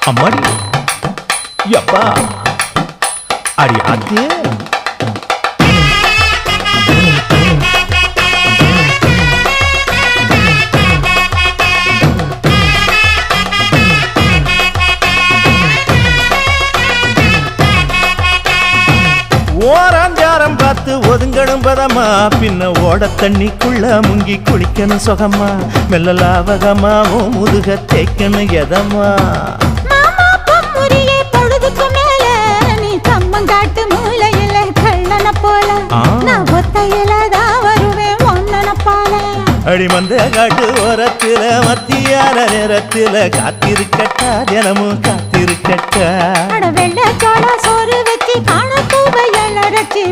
அம்மாடி எப்பா அடி ஆத்தே ஓராஞ்சாரம் பார்த்து ஒதுங்கணும் பதமா பின்ன ஓட தண்ணிக்குள்ள முங்கி குளிக்கணும் சுகமா மெல்ல லாவகமாவும் முதுக தேய்க்கணும் எதமா பொழுதுக்கு மேல நீ கம்மங்காட்டு மூலையில கள்ளன போல நான் ஒத்தையிலதான் வருவேன் ஒன்னன போல அடிமந்த காட்டு ஓரத்துல மத்தியான நேரத்துல காத்திருக்கட்டா தினமும் காத்திருக்கட்டா வெள்ள சோள சோறு வச்சு காண பூவையல் அரைச்சி